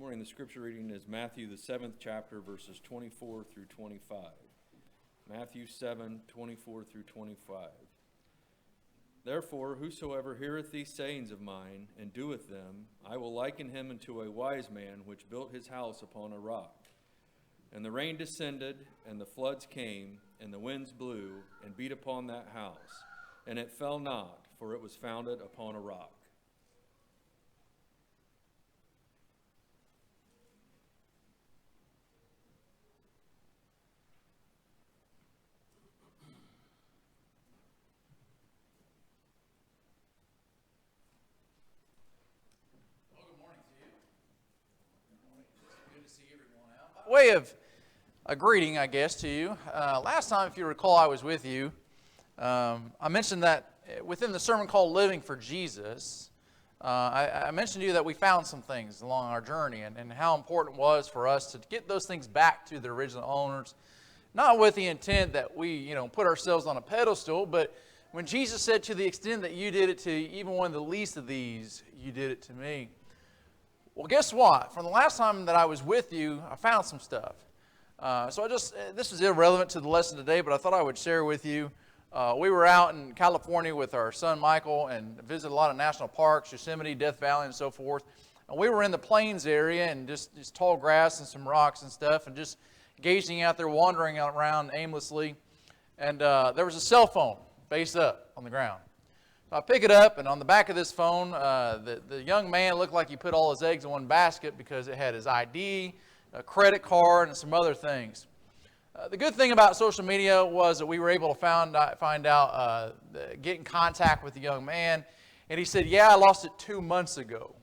Morning, the scripture reading is Matthew, the 7th chapter, verses 24 through 25. Matthew 7, 24 through 25. Therefore, whosoever heareth these sayings of mine, and doeth them, I will liken him unto a wise man, which built his house upon a rock. And the rain descended, and the floods came, and the winds blew, and beat upon that house. And it fell not, for it was founded upon a rock. Way of a greeting, I guess, to you. Last time, if you recall, I was with you. I mentioned that within the sermon called Living for Jesus, I mentioned to you that we found some things along our journey and how important it was for us to get those things back to the original owners, not with the intent that we, put ourselves on a pedestal, but when Jesus said, to the extent that you did it to even one of the least of these, you did it to me. Well, guess what? From the last time that I was with you, I found some stuff. This is irrelevant to the lesson today, but I thought I would share with you. We were out in California with our son Michael and visited a lot of national parks, Yosemite, Death Valley, and so forth. And we were in the plains area and just tall grass and some rocks and stuff and just gazing out there, wandering around aimlessly. And there was a cell phone face up on the ground. So I pick it up, and on the back of this phone, the young man looked like he put all his eggs in one basket because it had his ID, a credit card, and some other things. The good thing about social media was that we were able to get in contact with the young man, and he said, yeah, I lost it 2 months ago.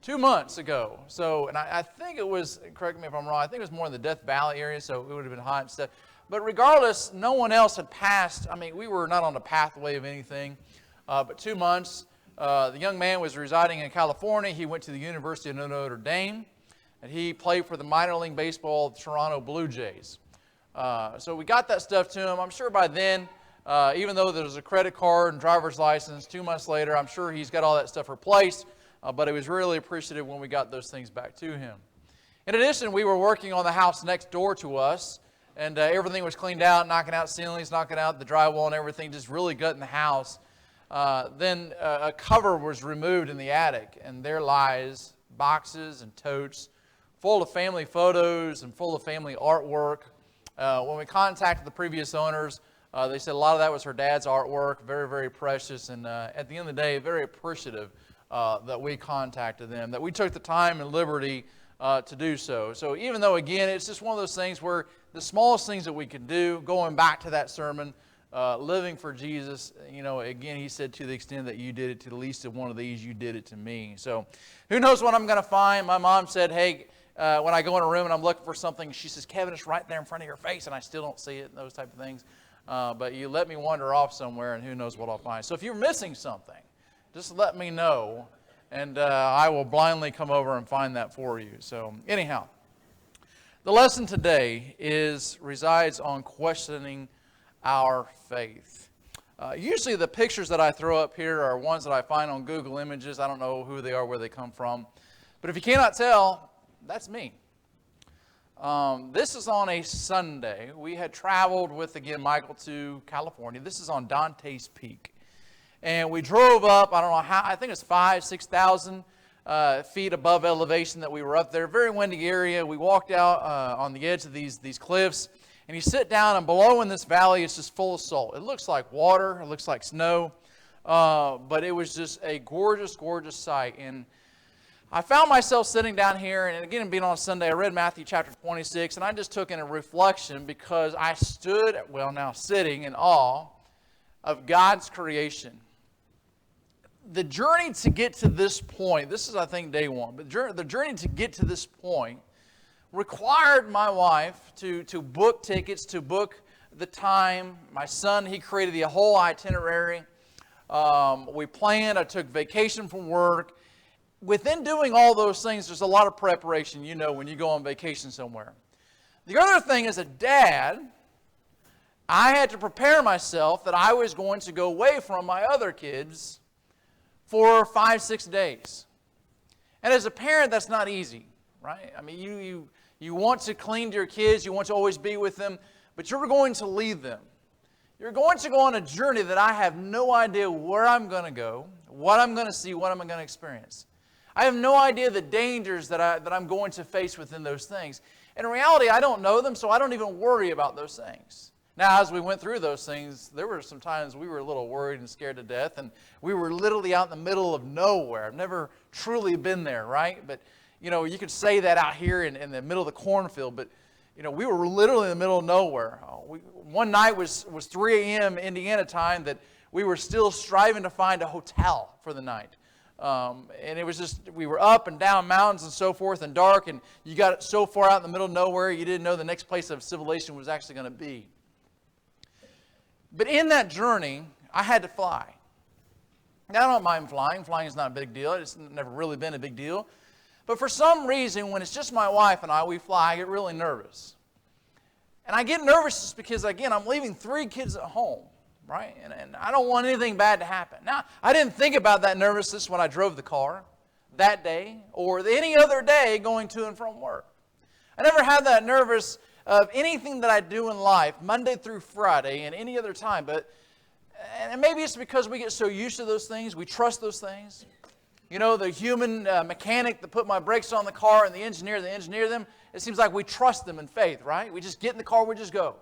2 months ago. So, and I think it was, correct me if I'm wrong, I think it was more in the Death Valley area, so it would have been hot and stuff. But regardless, no one else had passed. I mean, we were not on the pathway of anything. But 2 months, the young man was residing in California. He went to the University of Notre Dame, and he played for the minor league baseball of the Toronto Blue Jays. So we got that stuff to him. I'm sure by then, even though there was a credit card and driver's license, 2 months later, I'm sure he's got all that stuff replaced. But he was really appreciative when we got those things back to him. In addition, we were working on the house next door to us, and everything was cleaned out, knocking out ceilings, knocking out the drywall and everything, just really gutting the house. Then a cover was removed in the attic, and there lies boxes and totes full of family photos and full of family artwork. When we contacted the previous owners, they said a lot of that was her dad's artwork, very, very precious, and at the end of the day, very appreciative that we contacted them, that we took the time and liberty to do so. So even though, again, it's just one of those things where the smallest things that we could do, going back to that sermon, living for Jesus, again, he said, to the extent that you did it to the least of one of these, you did it to me. So who knows what I'm going to find? My mom said, hey, when I go in a room and I'm looking for something, she says, Kevin, it's right there in front of your face, and I still don't see it, and those type of things. But you let me wander off somewhere, and who knows what I'll find. So if you're missing something, just let me know, and I will blindly come over and find that for you. So anyhow, the lesson today resides on questioning our faith. Usually the pictures that I throw up here are ones that I find on Google Images. I don't know who they are, where they come from. But if you cannot tell, that's me. This is on a Sunday. We had traveled with, again, Michael to California. This is on Dante's Peak. And we drove up, I don't know how, I think it's 6,000 feet above elevation that we were up there. Very windy area. We walked out on the edge of these cliffs. And you sit down, and below in this valley, it's just full of salt. It looks like water. It looks like snow. But it was just a gorgeous, gorgeous sight. And I found myself sitting down here, and again, being on Sunday, I read Matthew chapter 26, and I just took in a reflection because I stood, sitting in awe of God's creation. The journey to get to this point, this is, I think, day one, but the journey to get to this point required my wife to book tickets, to book the time. My son, he created the whole itinerary. We planned. I took vacation from work. Within doing all those things, there's a lot of preparation, when you go on vacation somewhere. The other thing as a dad, I had to prepare myself that I was going to go away from my other kids for 5-6 days. And as a parent, that's not easy, right? I mean, you want to cling to your kids, you want to always be with them, but you're going to leave them. You're going to go on a journey that I have no idea where I'm going to go, what I'm going to see, what I'm going to experience. I have no idea the dangers that I'm going to face within those things. In reality, I don't know them, so I don't even worry about those things. Now, as we went through those things, there were some times we were a little worried and scared to death, and we were literally out in the middle of nowhere. I've never truly been there, right? But, you could say that out here in the middle of the cornfield, but, we were literally in the middle of nowhere. One night was 3 a.m. Indiana time that we were still striving to find a hotel for the night. And it was just, we were up and down mountains and so forth and dark, and you got so far out in the middle of nowhere, you didn't know the next place of civilization was actually going to be. But in that journey, I had to fly. Now, I don't mind flying. Flying is not a big deal. It's never really been a big deal. But for some reason, when it's just my wife and we fly, I get really nervous. And I get nervous just because, again, I'm leaving 3 kids at home. Right? And I don't want anything bad to happen. Now, I didn't think about that nervousness when I drove the car that day or any other day going to and from work. I never had that nervous of anything that I do in life, Monday through Friday and any other time. And maybe it's because we get so used to those things, we trust those things. The human mechanic that put my brakes on the car and the engineer that engineered them, it seems like we trust them in faith, right? We just get in the car, we just go.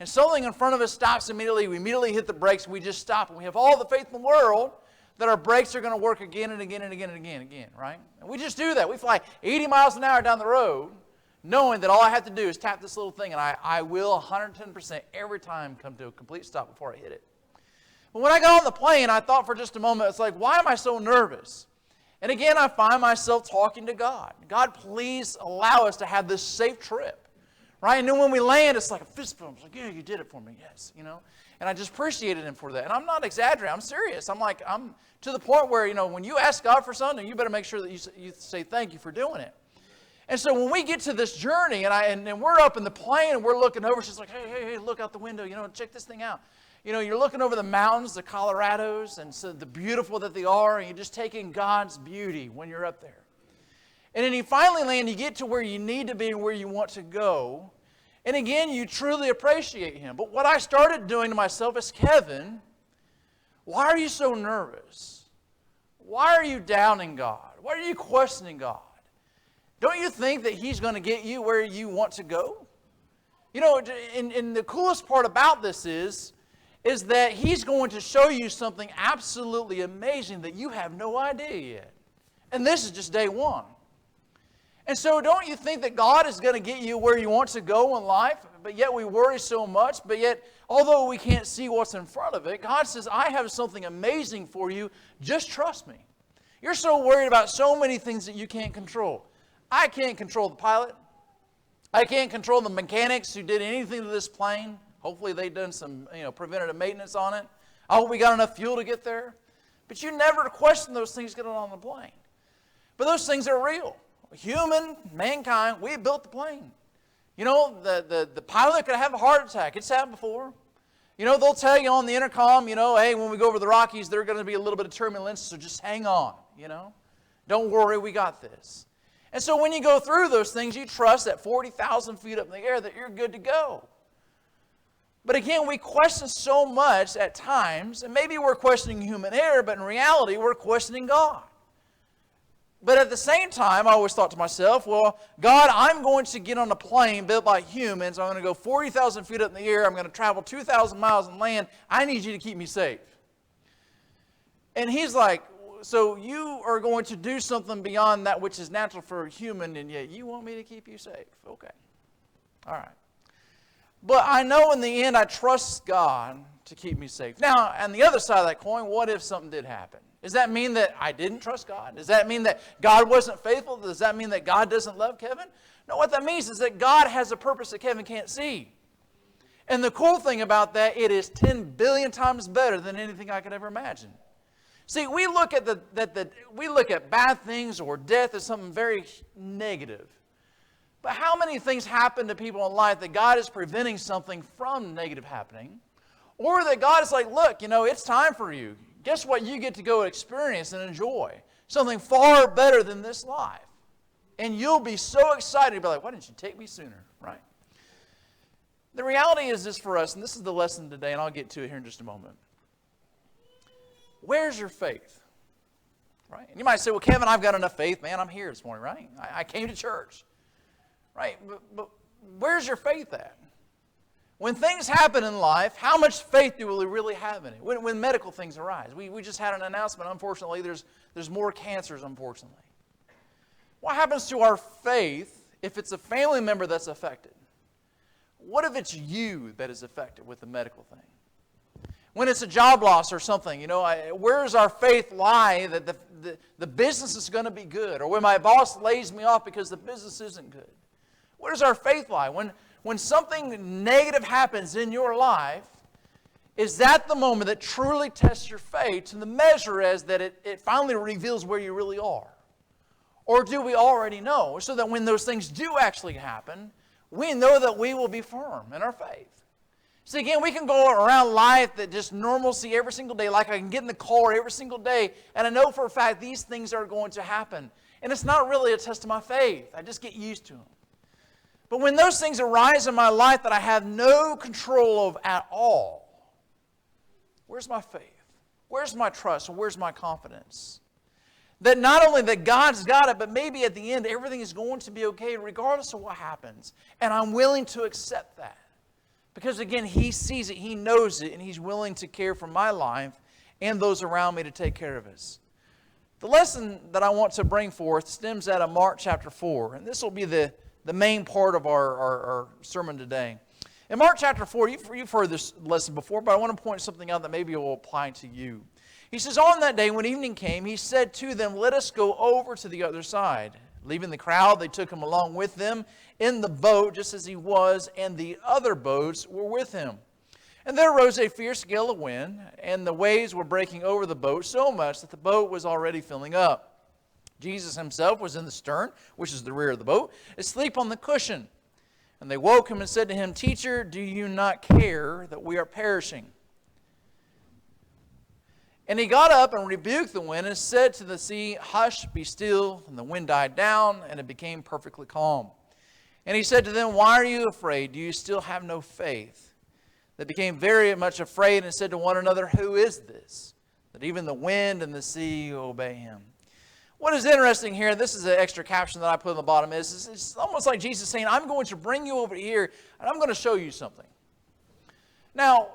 And something in front of us stops immediately. We immediately hit the brakes, and we just stop. And we have all the faith in the world that our brakes are going to work again and again and again and again and again, right? And we just do that. We fly 80 miles an hour down the road, knowing that all I have to do is tap this little thing, and I will 110% every time come to a complete stop before I hit it. But when I got on the plane, I thought for just a moment, it's like, why am I so nervous? And again, I find myself talking to God. God, please allow us to have this safe trip. Right? And then when we land, it's like a fist bump. It's like, yeah, you did it for me, yes, And I just appreciated Him for that. And I'm not exaggerating. I'm serious. I'm to the point where, when you ask God for something, you better make sure that you say thank you for doing it. And so when we get to this journey, and we're up in the plane, and we're looking over, she's like, hey, look out the window, check this thing out. You're looking over the mountains, the Colorados, and so the beautiful that they are, and you're just taking God's beauty when you're up there. And then you finally land, you get to where you need to be and where you want to go. And again, you truly appreciate Him. But what I started doing to myself is, Kevin, why are you so nervous? Why are you doubting God? Why are you questioning God? Don't you think that He's going to get you where you want to go? And the coolest part about this is that He's going to show you something absolutely amazing that you have no idea yet. And this is just day one. And so don't you think that God is going to get you where you want to go in life, but yet we worry so much, but yet although we can't see what's in front of it, God says, I have something amazing for you, just trust me. You're so worried about so many things that you can't control. I can't control the pilot. I can't control the mechanics who did anything to this plane. Hopefully they've done some preventative maintenance on it. I hope we got enough fuel to get there. But you never question those things getting on the plane. But those things are real. Human, mankind, we built the plane. The pilot could have a heart attack. It's happened before. They'll tell you on the intercom, hey, when we go over the Rockies, there's going to be a little bit of turbulence, so just hang on, Don't worry, we got this. And so when you go through those things, you trust that 40,000 feet up in the air that you're good to go. But again, we question so much at times, and maybe we're questioning human error, but in reality, we're questioning God. But at the same time, I always thought to myself, well, God, I'm going to get on a plane built by humans. I'm going to go 40,000 feet up in the air. I'm going to travel 2,000 miles and land. I need you to keep me safe. And He's like, so you are going to do something beyond that which is natural for a human, and yet you want me to keep you safe. Okay. All right. But I know in the end I trust God to keep me safe. Now, on the other side of that coin, what if something did happen? Does that mean that I didn't trust God? Does that mean that God wasn't faithful? Does that mean that God doesn't love Kevin? No, what that means is that God has a purpose that Kevin can't see. And the cool thing about that, it is 10 billion times better than anything I could ever imagine. See, we look at bad things or death as something very negative. But how many things happen to people in life that God is preventing something from negative happening? Or that God is like, look, it's time for you. Guess what? You get to go experience and enjoy something far better than this life. And you'll be so excited, you'll be like, why didn't you take me sooner, right? The reality is this for us, and this is the lesson today, and I'll get to it here in just a moment. Where's your faith? Right? And you might say, well, Kevin, I've got enough faith. Man, I'm here this morning, right? I came to church. Right? But where's your faith at? When things happen in life, how much faith do we really have in it? When medical things arise. We just had an announcement, unfortunately, there's more cancers, unfortunately. What happens to our faith if it's a family member that's affected? What if it's you that is affected with the medical thing? When it's a job loss or something, where does our faith lie that the business is going to be good? Or when my boss lays me off because the business isn't good? Where does our faith lie? When something negative happens in your life, is that the moment that truly tests your faith to the measure as that it finally reveals where you really are? Or do we already know so that when those things do actually happen, we know that we will be firm in our faith? See, again, we can go around life that just normalcy every single day, like I can get in the car every single day, and I know for a fact these things are going to happen. And it's not really a test of my faith. I just get used to them. But when those things arise in my life that I have no control of at all, where's my faith? Where's my trust? And where's my confidence? That not only that God's got it, but maybe at the end everything is going to be okay regardless of what happens. And I'm willing to accept that. Because again, He sees it, He knows it, and He's willing to care for my life and those around me to take care of us. The lesson that I want to bring forth stems out of Mark chapter 4. And this will be the main part of our sermon today. In Mark chapter 4, you've heard this lesson before, but I want to point something out that maybe will apply to you. He says, on that day when evening came, He said to them, let us go over to the other side. Leaving the crowd, they took Him along with them in the boat, just as He was, and the other boats were with Him. And there arose a fierce gale of wind, and the waves were breaking over the boat so much that the boat was already filling up. Jesus Himself was in the stern, which is the rear of the boat, asleep on the cushion. And they woke Him and said to Him, Teacher, do you not care that we are perishing? And He got up and rebuked the wind and said to the sea, Hush, be still. And the wind died down, and it became perfectly calm. And He said to them, Why are you afraid? Do you still have no faith? They became very much afraid and said to one another, Who is this, that even the wind and the sea obey Him? What is interesting here, this is an extra caption that I put on the bottom, is it's almost like Jesus saying, I'm going to bring you over here, and I'm going to show you something. Now,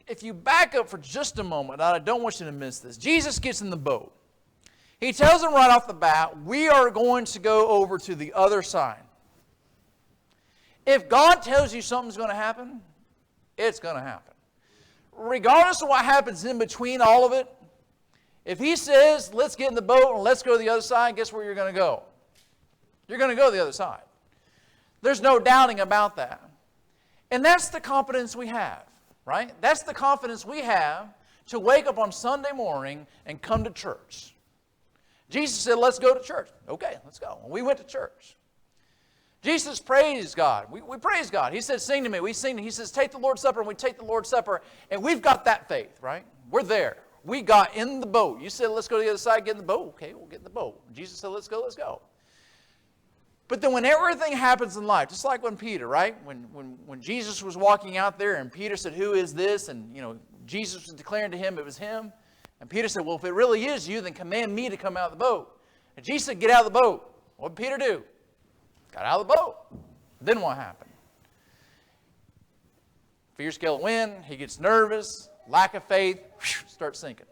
if you back up for just a moment, I don't want you to miss this. Jesus gets in the boat. He tells them right off the bat, we are going to go over to the other side. If God tells you something's going to happen, it's going to happen. Regardless of what happens in between all of it, if He says, let's get in the boat and let's go to the other side, guess where you're going to go? You're going to go to the other side. There's no doubting about that. And that's the confidence we have. Right? That's the confidence we have to wake up on Sunday morning and come to church. Jesus said, let's go to church. Okay, let's go. And we went to church. Jesus praised God. We praise God. He said, sing to me. We sing. He says, take the Lord's Supper, and we take the Lord's Supper. And we've got that faith, right? We're there. We got in the boat. You said, let's go to the other side, get in the boat. Okay, we'll get in the boat. Jesus said, let's go, let's go. But then when everything happens in life, just like when Peter, right? When Jesus was walking out there and Peter said, who is this? And, Jesus was declaring to him it was Him. And Peter said, well, if it really is you, then command me to come out of the boat. And Jesus said, get out of the boat. What did Peter do? Got out of the boat. Then what happened? Fierce gale of wind. He gets nervous. Lack of faith. Starts sinking.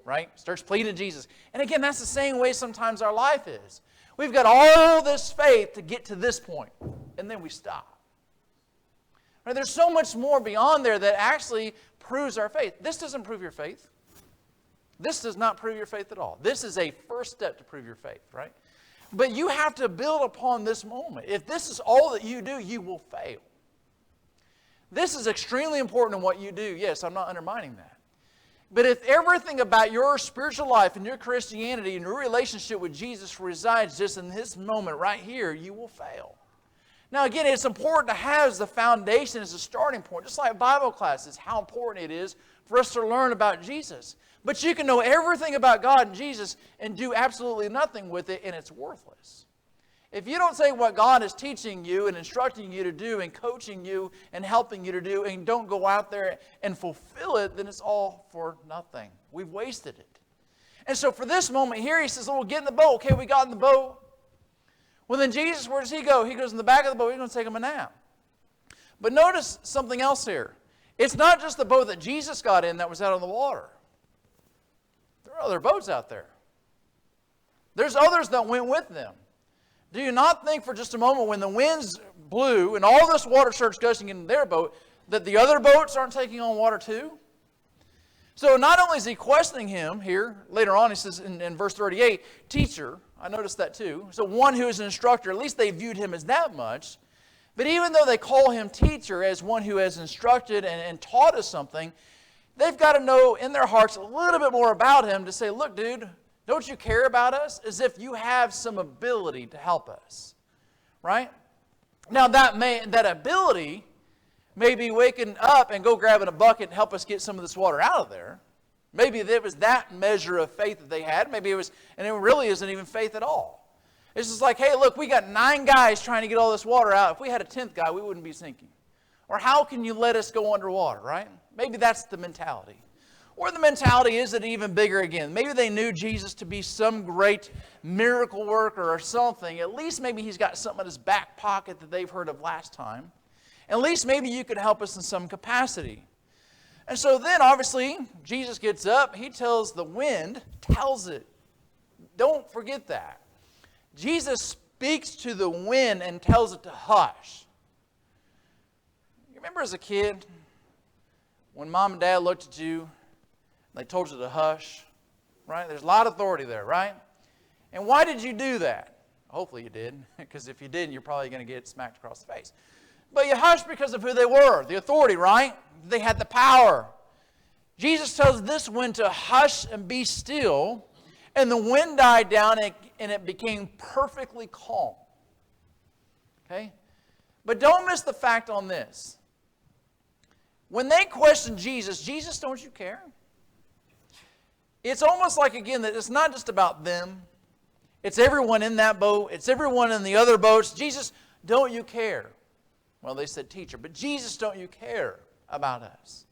Right? Starts pleading to Jesus. And again, that's the same way sometimes our life is. We've got all this faith to get to this point, and then we stop. Right? There's so much more beyond there that actually proves our faith. This doesn't prove your faith. This does not prove your faith at all. This is a first step to prove your faith, right? But you have to build upon this moment. If this is all that you do, you will fail. This is extremely important in what you do. Yes, I'm not undermining that. But if everything about your spiritual life and your Christianity and your relationship with Jesus resides just in this moment right here, you will fail. Now again, it's important to have the foundation as a starting point, just like Bible classes, how important it is for us to learn about Jesus. But you can know everything about God and Jesus and do absolutely nothing with it, and it's worthless. If you don't take what God is teaching you and instructing you to do and coaching you and helping you to do and don't go out there and fulfill it, then it's all for nothing. We've wasted it. And so for this moment here, he says, well, get in the boat. Okay, we got in the boat. Well, then Jesus, where does he go? He goes in the back of the boat. He's going to take him a nap. But notice something else here. It's not just the boat that Jesus got in that was out on the water. There are other boats out there. There's others that went with them. Do you not think for just a moment when the winds blew and all this water starts gushing in their boat that the other boats aren't taking on water too? So not only is he questioning him here, later on he says in verse 38, teacher, I noticed that too. So one who is an instructor, at least they viewed him as that much. But even though they call him teacher as one who has instructed and taught us something, they've got to know in their hearts a little bit more about him to say, look, dude, don't you care about us? As if you have some ability to help us, right? Now that ability may be waking up and go grabbing a bucket and help us get some of this water out of there. Maybe it was that measure of faith that they had. Maybe it was, and it really isn't even faith at all. It's just like, hey, look, we got 9 guys trying to get all this water out. If we had a 10th guy, we wouldn't be sinking. Or how can you let us go underwater, right? Maybe that's the mentality. Or the mentality is it even bigger again. Maybe they knew Jesus to be some great miracle worker or something. At least maybe he's got something in his back pocket that they've heard of last time. At least maybe you could help us in some capacity. And so then, obviously, Jesus gets up. He tells the wind, tells it. Don't forget that. Jesus speaks to the wind and tells it to hush. You remember as a kid, when mom and dad looked at you, they told you to hush, right? There's a lot of authority there, right? And why did you do that? Hopefully you did, because if you didn't, you're probably going to get smacked across the face. But you hushed because of who they were, the authority, right? They had the power. Jesus tells this wind to hush and be still, and the wind died down and it became perfectly calm. Okay? But don't miss the fact on this. When they questioned Jesus, Jesus, don't you care? It's almost like, again, that it's not just about them. It's everyone in that boat. It's everyone in the other boats. Jesus, don't you care? Well, they said, teacher, but Jesus, don't you care about us?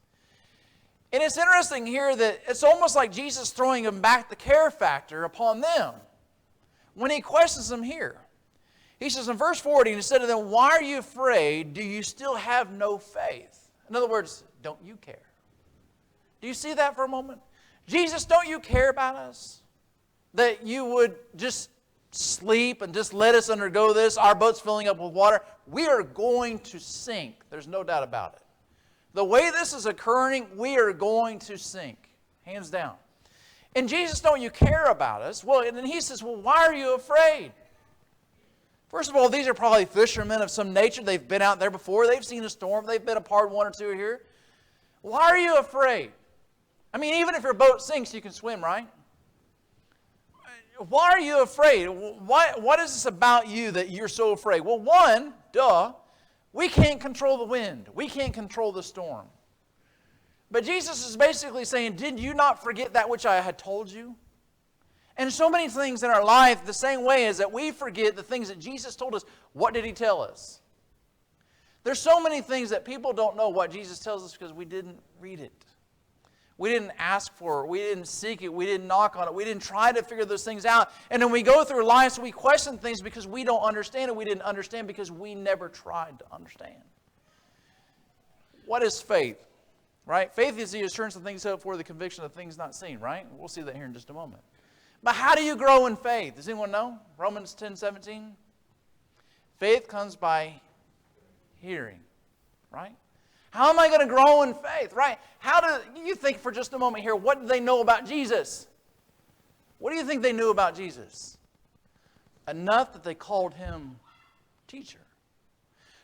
And it's interesting here that it's almost like Jesus throwing them back the care factor upon them when he questions them here. He says in verse 40, he said to them, why are you afraid? Do you still have no faith? In other words, don't you care? Do you see that for a moment? Jesus, don't you care about us? That you would just sleep and just let us undergo this? Our boat's filling up with water. We are going to sink. There's no doubt about it. The way this is occurring, we are going to sink. Hands down. And Jesus, don't you care about us? Well, and then he says, well, why are you afraid? First of all, these are probably fishermen of some nature. They've been out there before. They've seen a storm. They've been a part one or two here. Why are you afraid? I mean, even if your boat sinks, you can swim, right? Why are you afraid? What is this about you that you're so afraid? Well, one, we can't control the wind. We can't control the storm. But Jesus is basically saying, did you not forget that which I had told you? And so many things in our life, the same way is that we forget the things that Jesus told us. What did he tell us? There's so many things that people don't know what Jesus tells us because we didn't read it. We didn't ask for it. We didn't seek it. We didn't knock on it. We didn't try to figure those things out. And then we go through life, so we question things because we don't understand it. We didn't understand because we never tried to understand. What is faith? Right? Faith is the assurance of things hoped for, the conviction of things not seen, right? We'll see that here in just a moment. But how do you grow in faith? Does anyone know? Romans 10:17. Faith comes by hearing, right? How am I going to grow in faith, right? How do you think for just a moment here, what did they know about Jesus? What do you think they knew about Jesus? Enough that they called him teacher.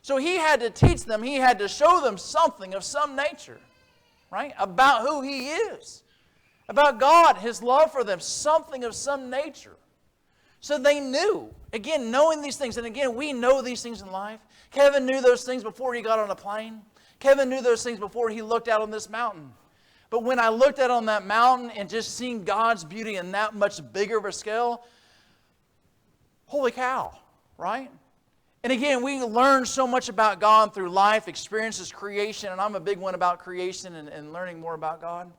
So he had to teach them, he had to show them something of some nature, right? About who he is. About God, his love for them, something of some nature. So they knew. Again, knowing these things. And again, we know these things in life. Kevin knew those things before he got on a plane. Kevin knew those things before he looked out on this mountain. But when I looked out on that mountain and just seeing God's beauty in that much bigger of a scale, holy cow, right? And again, we learn so much about God through life, experiences, creation, and I'm a big one about creation and learning more about God.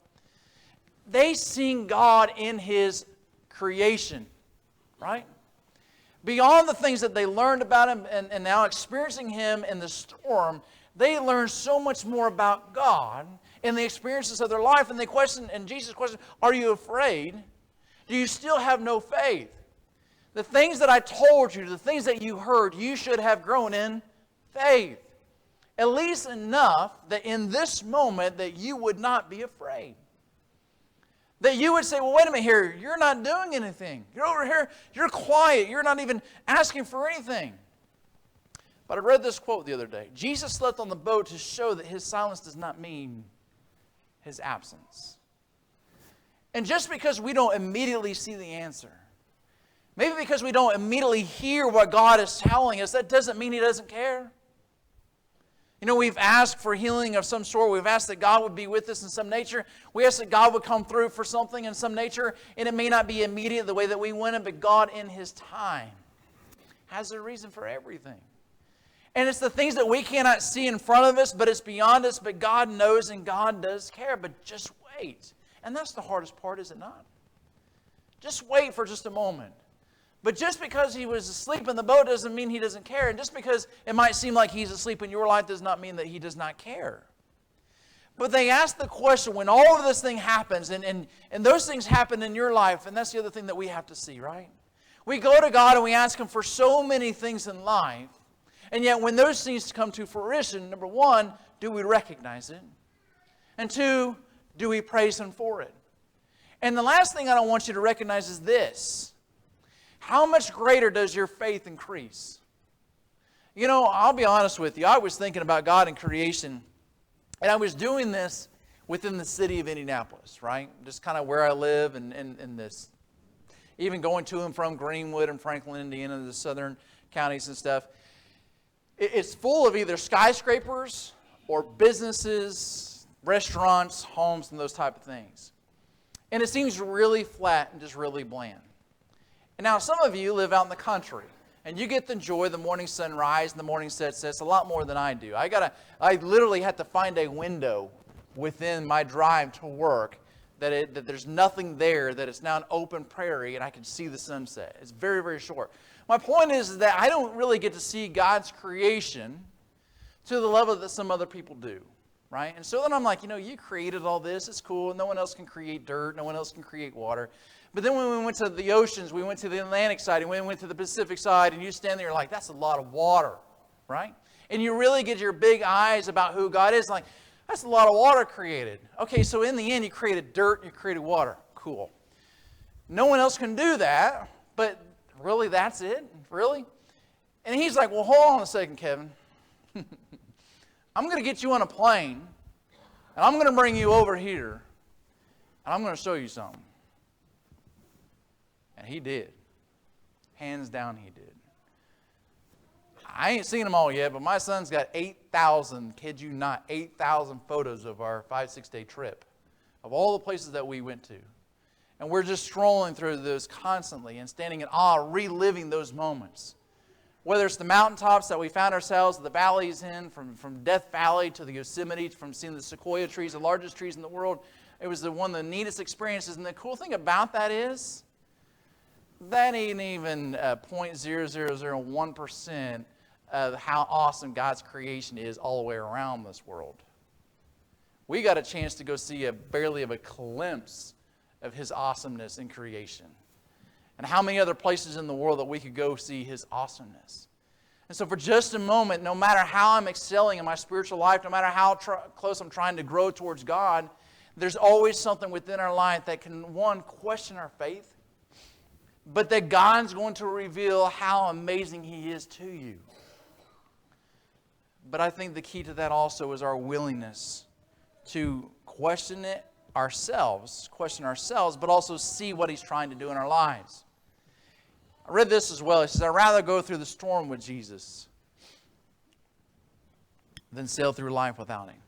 They seen God in His creation, right? Beyond the things that they learned about Him and now experiencing Him in the storm, they learned so much more about God in the experiences of their life. And they question, and Jesus questioned, are you afraid? Do you still have no faith? The things that I told you, the things that you heard, you should have grown in faith. At least enough that in this moment that you would not be afraid. That you would say, well, wait a minute here, you're not doing anything. You're over here, you're quiet, you're not even asking for anything. But I read this quote the other day. Jesus slept on the boat to show that His silence does not mean His absence. And just because we don't immediately see the answer, maybe because we don't immediately hear what God is telling us, that doesn't mean He doesn't care. You know, we've asked for healing of some sort. We've asked that God would be with us in some nature. We ask that God would come through for something in some nature, and it may not be immediate the way that we want it, but God in His time has a reason for everything. And it's the things that we cannot see in front of us, but it's beyond us, but God knows and God does care. But just wait. And that's the hardest part, is it not? Just wait for just a moment. But just because He was asleep in the boat doesn't mean He doesn't care. And just because it might seem like He's asleep in your life does not mean that He does not care. But they ask the question, when all of this thing happens, and those things happen in your life, and that's the other thing that we have to see, right? We go to God and we ask Him for so many things in life, and yet when those things come to fruition, number one, do we recognize it? And two, do we praise Him for it? And the last thing I don't want you to recognize is this. How much greater does your faith increase? You know, I'll be honest with you. I was thinking about God and creation, and I was doing this within the city of Indianapolis, right? Just kind of where I live and this. Even going to and from Greenwood and Franklin, Indiana, the southern counties and stuff. It's full of either skyscrapers or businesses, restaurants, homes, and those type of things. And it seems really flat and just really bland. And now some of you live out in the country, and you get to enjoy the morning sunrise and the morning sunset a lot more than I do. I literally had to find a window within my drive to work that there's nothing there, that it's now an open prairie, and I can see the sunset. It's very, very short. My point is that I don't really get to see God's creation to the level that some other people do, right? And so then I'm like, you created all this. It's cool. No one else can create dirt. No one else can create water. But then when we went to the oceans, we went to the Atlantic side, and we went to the Pacific side, and you stand there, you're like, that's a lot of water, right? And you really get your big eyes about who God is, like, that's a lot of water created. Okay, so in the end, you created dirt, you created water. Cool. No one else can do that, but really, that's it? Really? And he's like, well, hold on a second, Kevin. I'm going to get you on a plane, and I'm going to bring you over here, and I'm going to show you something. And he did. Hands down, he did. I ain't seen them all yet, but my son's got 8,000, kid you not, 8,000 photos of our 5-6 day trip, of all the places that we went to. And we're just strolling through those constantly and standing in awe, reliving those moments. Whether it's the mountaintops that we found ourselves, the valleys in, from Death Valley to the Yosemite, from seeing the sequoia trees, the largest trees in the world, it was one of the neatest experiences. And the cool thing about that is, that ain't even 0.0001% of how awesome God's creation is all the way around this world. We got a chance to go see barely of a glimpse of His awesomeness in creation. And how many other places in the world that we could go see His awesomeness. And so for just a moment, no matter how I'm excelling in my spiritual life, no matter how close I'm trying to grow towards God, there's always something within our life that can, one, question our faith, but that God's going to reveal how amazing He is to you. But I think the key to that also is our willingness to question ourselves, but also see what He's trying to do in our lives. I read this as well. He says, I'd rather go through the storm with Jesus than sail through life without him.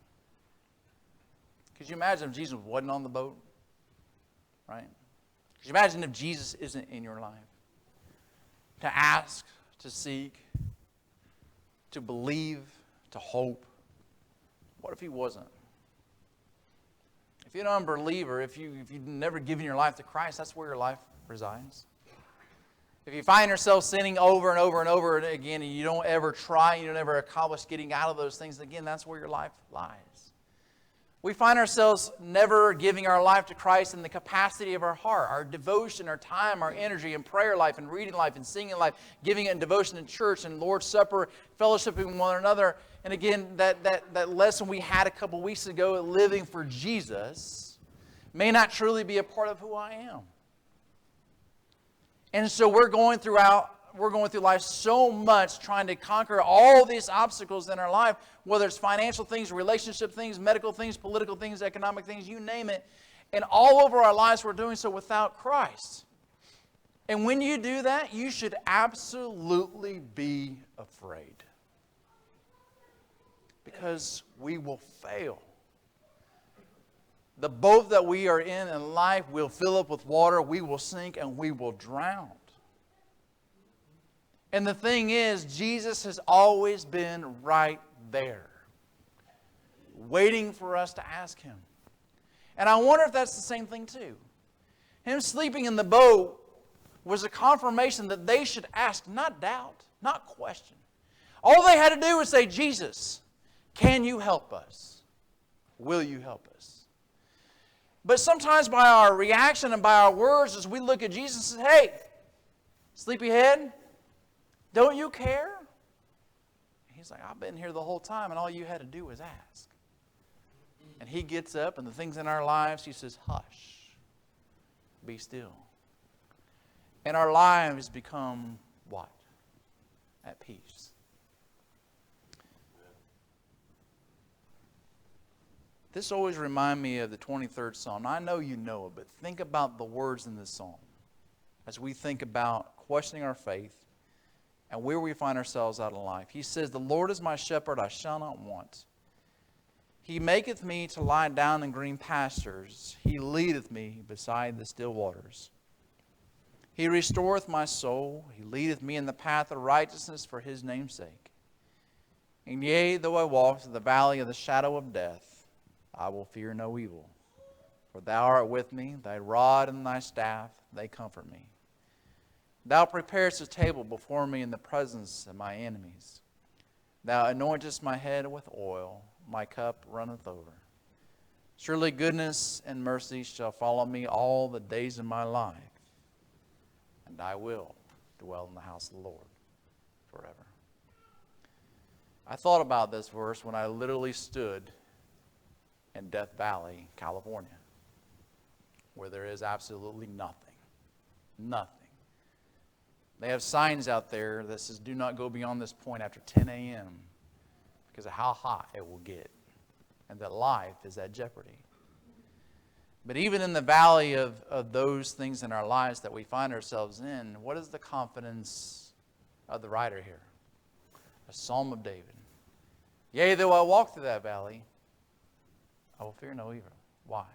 Could you imagine if Jesus wasn't on the boat? Right? Could you imagine if Jesus isn't in your life? To ask, to seek, to believe, to hope. What if he wasn't? If you're an unbeliever, if you've never given your life to Christ, that's where your life resides. If you find yourself sinning over and over and over again, and you don't ever try, you don't ever accomplish getting out of those things, again, that's where your life lies. We find ourselves never giving our life to Christ in the capacity of our heart, our devotion, our time, our energy, and prayer life, and reading life, and singing life, giving it in devotion in church, and Lord's Supper, fellowshipping with one another. And again, that lesson we had a couple weeks ago, living for Jesus, may not truly be a part of who I am. And so we're going through life so much trying to conquer all these obstacles in our life, whether it's financial things, relationship things, medical things, political things, economic things, you name it. And all over our lives we're doing so without Christ. And when you do that, you should absolutely be afraid. Because we will fail. The boat that we are in life will fill up with water, we will sink, and we will drown. And the thing is, Jesus has always been right there, waiting for us to ask him. And I wonder if that's the same thing too. Him sleeping in the boat was a confirmation that they should ask, not doubt, not question. All they had to do was say, Jesus, can you help us? Will you help us? But sometimes by our reaction and by our words, as we look at Jesus and say, hey, sleepyhead, don't you care? He's like, I've been here the whole time, and all you had to do was ask. And he gets up, and the things in our lives, he says, hush, be still. And our lives become what? At peace. This always reminds me of the 23rd Psalm. I know you know it, but think about the words in this psalm as we think about questioning our faith and where we find ourselves out in life. He says, the Lord is my shepherd, I shall not want. He maketh me to lie down in green pastures. He leadeth me beside the still waters. He restoreth my soul. He leadeth me in the path of righteousness for his name's sake. And yea, though I walk through the valley of the shadow of death, I will fear no evil. For thou art with me, thy rod and thy staff, they comfort me. Thou preparest a table before me in the presence of my enemies. Thou anointest my head with oil, my cup runneth over. Surely goodness and mercy shall follow me all the days of my life, and I will dwell in the house of the Lord forever. I thought about this verse when I literally stood in Death Valley, California, where there is absolutely nothing. Nothing. They have signs out there that says, do not go beyond this point after 10 a.m. because of how hot it will get, and that life is at jeopardy. But even in the valley of those things in our lives that we find ourselves in, what is the confidence of the writer here? A Psalm of David. Yea, though I walk through that valley, I will fear no evil. Why?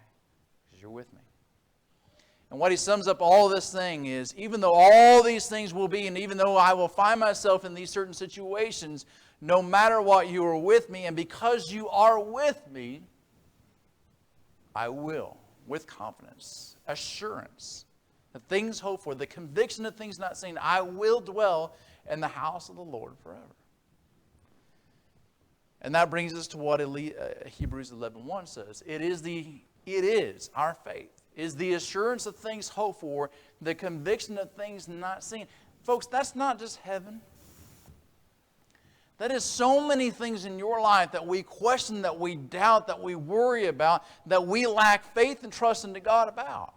Because you're with me. And what he sums up all this thing is, even though all these things will be, and even though I will find myself in these certain situations, no matter what, you are with me, and because you are with me, I will, with confidence, assurance, the things hoped for, the conviction of things not seen, I will dwell in the house of the Lord forever. And that brings us to what Hebrews 11:1 says. It is our faith, is the assurance of things hoped for, the conviction of things not seen. Folks, that's not just heaven. That is so many things in your life that we question, that we doubt, that we worry about, that we lack faith and trust into God about.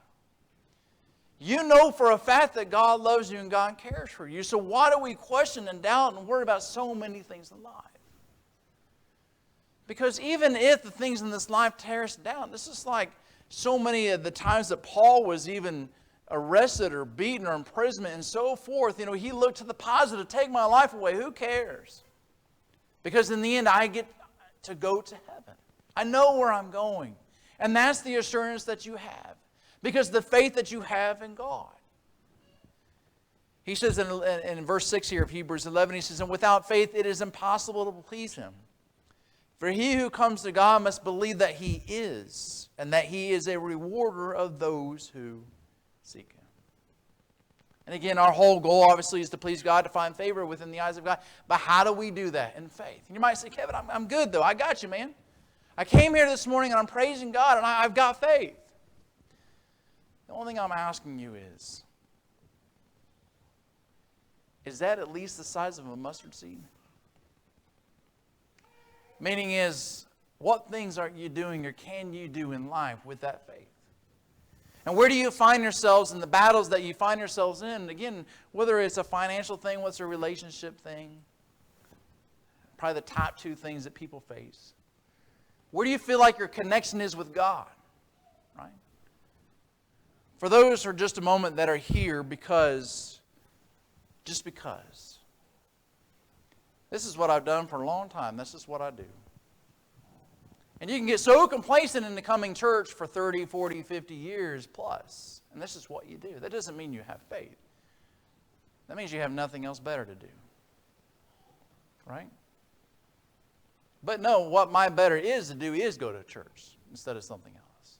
You know for a fact that God loves you and God cares for you. So why do we question and doubt and worry about so many things in life? Because even if the things in this life tear us down, this is like so many of the times that Paul was even arrested or beaten or imprisonment and so forth, he looked to the positive. Take my life away. Who cares? Because in the end, I get to go to heaven. I know where I'm going. And that's the assurance that you have. Because the faith that you have in God. He says in verse 6 here of Hebrews 11, he says, and without faith it is impossible to please Him. For he who comes to God must believe that He is, and that He is a rewarder of those who seek Him. And again, our whole goal obviously is to please God, to find favor within the eyes of God. But how do we do that? In faith. And you might say, Kevin, I'm good though. I got you, man. I came here this morning and I'm praising God and I've got faith. The only thing I'm asking you is that at least the size of a mustard seed? Meaning is, what things are you doing or can you do in life with that faith? And where do you find yourselves in the battles that you find yourselves in? Again, whether it's a financial thing, what's a relationship thing? Probably the top two things that people face. Where do you feel like your connection is with God? Right? For those for just a moment that are here just because. This is what I've done for a long time. This is what I do. And you can get so complacent in the coming church for 30, 40, 50 years plus. And this is what you do. That doesn't mean you have faith. That means you have nothing else better to do. Right? But no, what my better is to do is go to church instead of something else.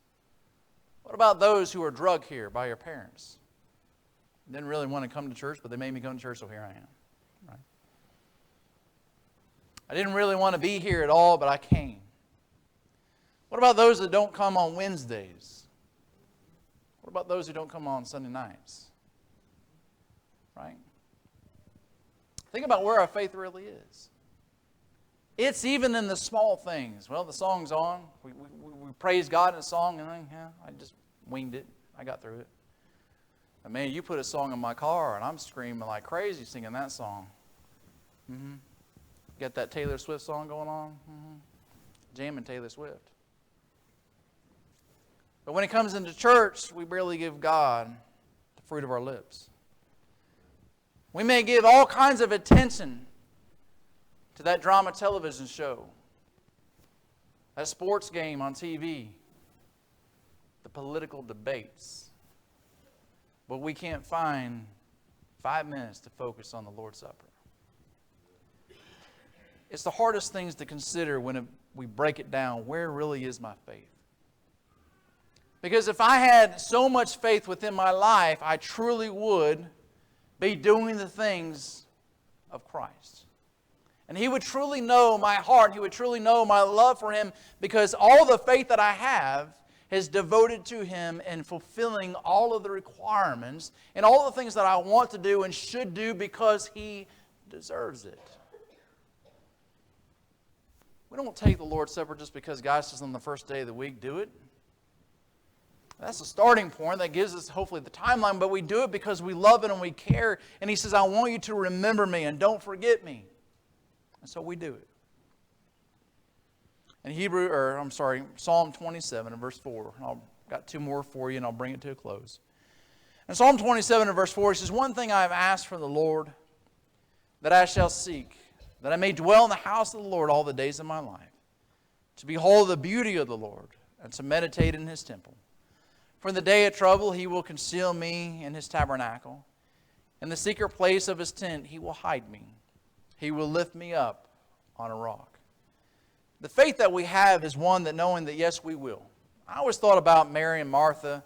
What about those who are drugged here by your parents? Didn't really want to come to church, but they made me come to church, so here I am. Right? I didn't really want to be here at all, but I came. What about those that don't come on Wednesdays? What about those who don't come on Sunday nights? Right? Think about where our faith really is. It's even in the small things. Well, the song's on. We praise God in a song, and then, I just winged it. I got through it. And man, you put a song in my car, and I'm screaming like crazy singing that song. Mm-hmm. Got that Taylor Swift song going on? Mm-hmm. Jamming Taylor Swift. But when it comes into church, we barely give God the fruit of our lips. We may give all kinds of attention to that drama television show, that sports game on TV, the political debates. But we can't find 5 minutes to focus on the Lord's Supper. It's the hardest things to consider when we break it down. Where really is my faith? Because if I had so much faith within my life, I truly would be doing the things of Christ. And He would truly know my heart. He would truly know my love for Him, because all the faith that I have is devoted to Him and fulfilling all of the requirements and all the things that I want to do and should do because He deserves it. We don't take the Lord's Supper just because God says on the first day of the week, do it. That's a starting point that gives us hopefully the timeline, but we do it because we love it and we care. And He says, I want you to remember me and don't forget me. And so we do it. In Psalm 27 and verse 4. I've got two more for you and I'll bring it to a close. In Psalm 27 and verse 4, He says, one thing I have asked from the Lord that I shall seek, that I may dwell in the house of the Lord all the days of my life, to behold the beauty of the Lord and to meditate in His temple. For in the day of trouble He will conceal me in His tabernacle. In the secret place of His tent He will hide me. He will lift me up on a rock. The faith that we have is one that knowing that yes, we will. I always thought about Mary and Martha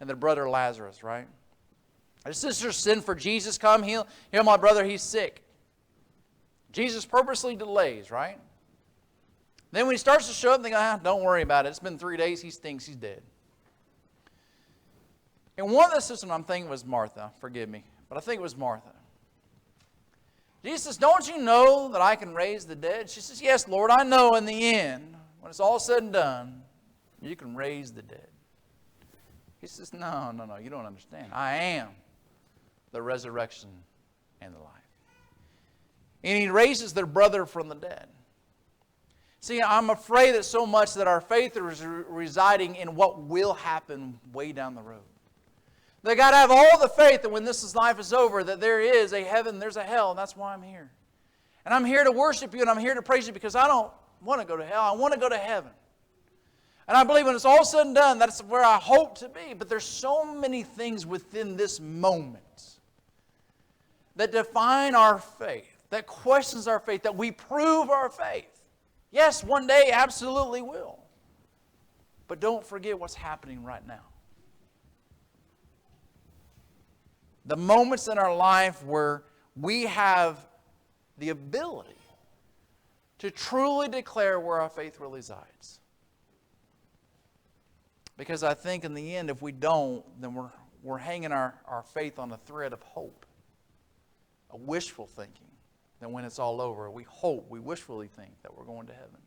and their brother Lazarus, right? Their sister sent for Jesus, come heal my brother, he's sick. Jesus purposely delays, right? Then when He starts to show up, they go, don't worry about it. It's been 3 days, he thinks he's dead. And one of the sisters I'm thinking was Martha. Forgive me. But I think it was Martha. Jesus says, don't you know that I can raise the dead? She says, yes, Lord, I know in the end, when it's all said and done, you can raise the dead. He says, no, you don't understand. I am the resurrection and the life. And He raises their brother from the dead. See, I'm afraid that so much that our faith is residing in what will happen way down the road. They got to have all the faith that when life is over, that there is a heaven, there's a hell, and that's why I'm here. And I'm here to worship you, and I'm here to praise you because I don't want to go to hell. I want to go to heaven. And I believe when it's all said and done, that's where I hope to be. But there's so many things within this moment that define our faith, that questions our faith, that we prove our faith. Yes, one day absolutely will. But don't forget what's happening right now. The moments in our life where we have the ability to truly declare where our faith really resides. Because I think in the end, if we don't, then we're hanging our faith on a thread of hope. A wishful thinking that when it's all over, we wishfully think that we're going to heaven.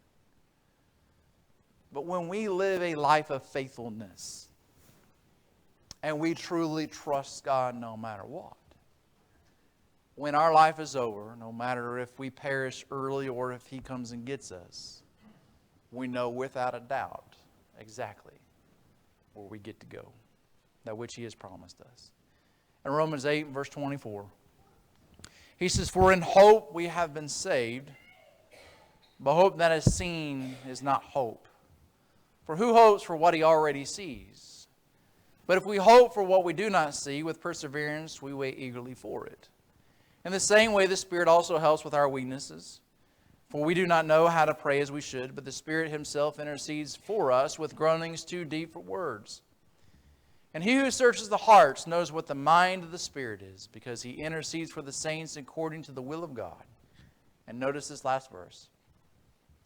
But when we live a life of faithfulness, and we truly trust God no matter what, when our life is over, no matter if we perish early or if He comes and gets us, we know without a doubt exactly where we get to go, that which He has promised us. In Romans 8, verse 24, he says, "For in hope we have been saved, but hope that is seen is not hope. For who hopes for what he already sees? But if we hope for what we do not see, with perseverance we wait eagerly for it. In the same way, the Spirit also helps with our weaknesses. For we do not know how to pray as we should, but the Spirit Himself intercedes for us with groanings too deep for words. And He who searches the hearts knows what the mind of the Spirit is, because He intercedes for the saints according to the will of God." And notice this last verse.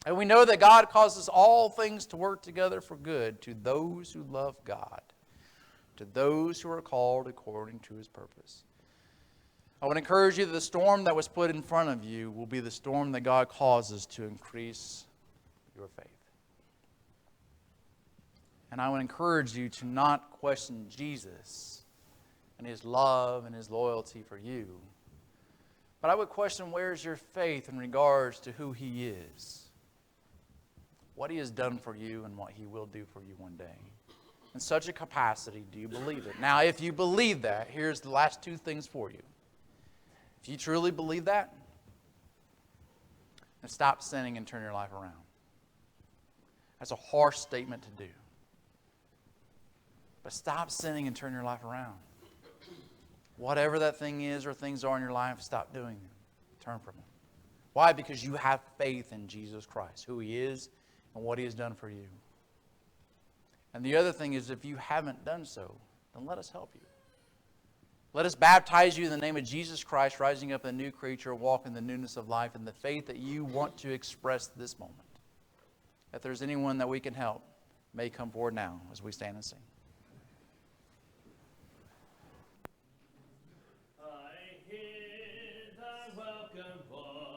"And we know that God causes all things to work together for good to those who love God, to those who are called according to His purpose." I would encourage you that the storm that was put in front of you will be the storm that God causes to increase your faith. And I would encourage you to not question Jesus and His love and His loyalty for you. But I would question, where's your faith in regards to who He is, what He has done for you, and what He will do for you one day. In such a capacity, do you believe it? Now, if you believe that, here's the last two things for you. If you truly believe that, then stop sinning and turn your life around. That's a harsh statement to do. But stop sinning and turn your life around. Whatever that thing is or things are in your life, stop doing them. Turn from them. Why? Because you have faith in Jesus Christ, who He is and what He has done for you. And the other thing is, if you haven't done so, then let us help you. Let us baptize you in the name of Jesus Christ, rising up a new creature, walk in the newness of life, and the faith that you want to express this moment. If there's anyone that we can help, may come forward now as we stand and sing. I hear Thy welcome voice.